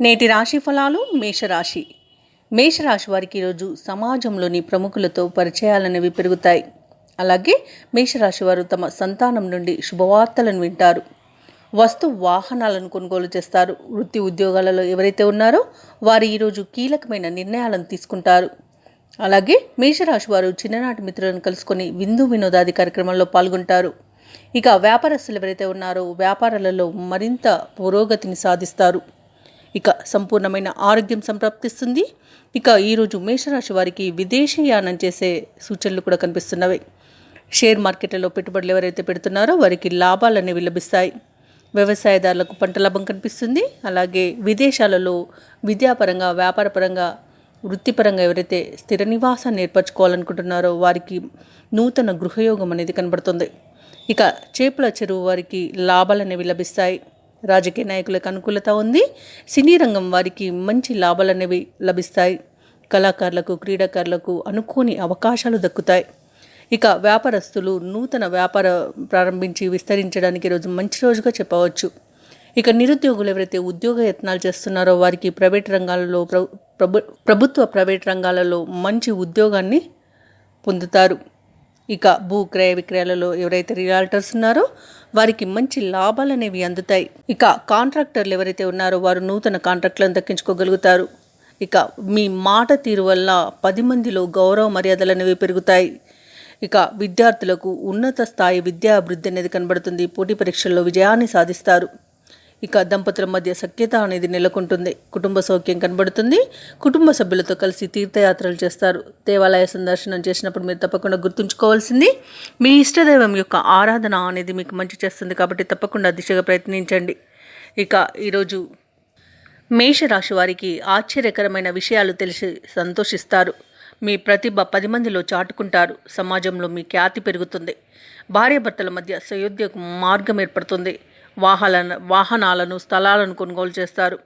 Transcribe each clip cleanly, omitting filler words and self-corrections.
నేటి రాశి ఫలాలు మేషరాశి. మేషరాశి వారికి ఈరోజు సమాజంలోని ప్రముఖులతో పరిచయాలనేవి పెరుగుతాయి. అలాగే మేషరాశి వారు తమ సంతానం నుండి శుభవార్తలను వింటారు. వస్తు వాహనాలను కొనుగోలు చేస్తారు. వృత్తి ఉద్యోగాలలో ఎవరైతే ఉన్నారో వారు ఈరోజు కీలకమైన నిర్ణయాలను తీసుకుంటారు. అలాగే మేషరాశి వారు చిన్ననాటి మిత్రులను కలుసుకొని విందు వినోదాది కార్యక్రమాల్లో పాల్గొంటారు. ఇక వ్యాపారస్తులు ఎవరైతే ఉన్నారో వ్యాపారాలలో మరింత పురోగతిని సాధిస్తారు. ఇక సంపూర్ణమైన ఆరోగ్యం సంప్రాప్తిస్తుంది. ఇక ఈరోజు మేషరాశి వారికి విదేశీయానం చేసే సూచనలు కూడా కనిపిస్తున్నవి. షేర్ మార్కెట్లలో పెట్టుబడులు ఎవరైతే పెడుతున్నారో వారికి లాభాలు అనేవి లభిస్తాయి. వ్యవసాయదారులకు పంట లాభం కనిపిస్తుంది. అలాగే విదేశాలలో విద్యాపరంగా, వ్యాపారపరంగా, వృత్తిపరంగా ఎవరైతే స్థిర నివాసాన్ని ఏర్పరచుకోవాలనుకుంటున్నారో వారికి నూతన గృహయోగం అనేది కనబడుతుంది. ఇక చేపల చెరువు వారికి లాభాలు అనేవి లభిస్తాయి. రాజకీయ నాయకులకు అనుకూలత ఉంది. సినీ రంగం వారికి మంచి లాభాలు అనేవి లభిస్తాయి. కళాకారులకు, క్రీడాకారులకు అనుకోని అవకాశాలు దక్కుతాయి. ఇక వ్యాపారస్తులు నూతన వ్యాపార ప్రారంభించి విస్తరించడానికి ఈరోజు మంచి రోజుగా చెప్పవచ్చు. ఇక నిరుద్యోగులు ఎవరైతే ఉద్యోగ యత్నాలు చేస్తున్నారో వారికి ప్రైవేట్ రంగాలలో ప్రభుత్వ ప్రైవేట్ రంగాలలో మంచి ఉద్యోగాన్ని పొందుతారు. ఇక భూ క్రయ విక్రయాలలో ఎవరైతే రియాల్టర్స్ ఉన్నారో వారికి మంచి లాభాలు అనేవి అందుతాయి. ఇక కాంట్రాక్టర్లు ఎవరైతే ఉన్నారో వారు నూతన కాంట్రాక్టులను దక్కించుకోగలుగుతారు. ఇక మీ మాట తీరు వల్ల 10 మందిలో గౌరవ మర్యాదలు అనేవి పెరుగుతాయి. ఇక విద్యార్థులకు ఉన్నత స్థాయి విద్యా అభివృద్ధి అనేది కనబడుతుంది. పోటీ పరీక్షల్లో విజయాన్ని సాధిస్తారు. ఇక దంపతుల మధ్య సఖ్యత అనేది నెలకొంటుంది. కుటుంబ సౌఖ్యం కనబడుతుంది. కుటుంబ సభ్యులతో కలిసి తీర్థయాత్రలు చేస్తారు. దేవాలయ సందర్శనం చేసినప్పుడు మీరు తప్పకుండా గుర్తుంచుకోవాల్సింది మీ ఇష్టదైవం యొక్క ఆరాధన అనేది మీకు మంచి చేస్తుంది. కాబట్టి తప్పకుండా దిశగా ప్రయత్నించండి. ఇక ఈరోజు మేషరాశి వారికి ఆశ్చర్యకరమైన విషయాలు తెలిసి సంతోషిస్తారు. మీ ప్రతిభ 10 మందిలో చాటుకుంటారు. సమాజంలో మీ ఖ్యాతి పెరుగుతుంది. భార్యాభర్తల మధ్య సయోధ్యకు మార్గం ఏర్పడుతుంది. వాహనాలను, స్థలాలను కొనుగోలు చేస్తారు.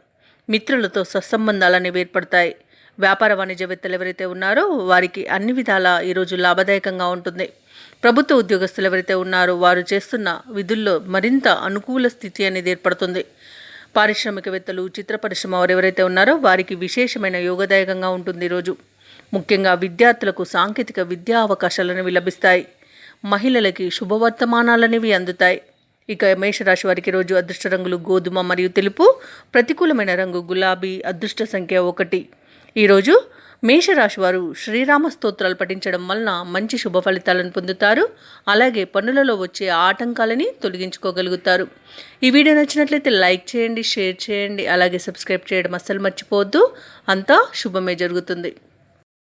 మిత్రులతో సత్సంబంధాలనేవి ఏర్పడతాయి. వ్యాపార వాణిజ్యవేత్తలు ఎవరైతే ఉన్నారో వారికి అన్ని విధాలా ఈరోజు లాభదాయకంగా ఉంటుంది. ప్రభుత్వ ఉద్యోగస్తులు ఎవరైతే ఉన్నారో వారు చేస్తున్న విధుల్లో మరింత అనుకూల స్థితి అనేది ఏర్పడుతుంది. పారిశ్రామికవేత్తలు, చిత్ర పరిశ్రమ వారు ఎవరైతే ఉన్నారో వారికి విశేషమైన యోగదాయకంగా ఉంటుంది. ఈరోజు ముఖ్యంగా విద్యార్థులకు సాంకేతిక విద్యా అవకాశాలు అనేవి లభిస్తాయి. మహిళలకి శుభవర్తమానాలనేవి అందుతాయి. ఇక మేషరాశి వారికి రోజు అదృష్ట రంగులు గోధుమ మరియు తెలుపు. ప్రతికూలమైన రంగు గులాబీ. అదృష్ట సంఖ్య 1. ఈరోజు మేషరాశి వారు శ్రీరామ స్తోత్రాలు పఠించడం వలన మంచి శుభ ఫలితాలను పొందుతారు. అలాగే పనులలో వచ్చే ఆటంకాలని తొలగించుకోగలుగుతారు. ఈ వీడియో నచ్చినట్లయితే లైక్ చేయండి, షేర్ చేయండి, అలాగే సబ్స్క్రైబ్ చేయడం అస్సలు మర్చిపోవద్దు. అంతా శుభమే జరుగుతుంది.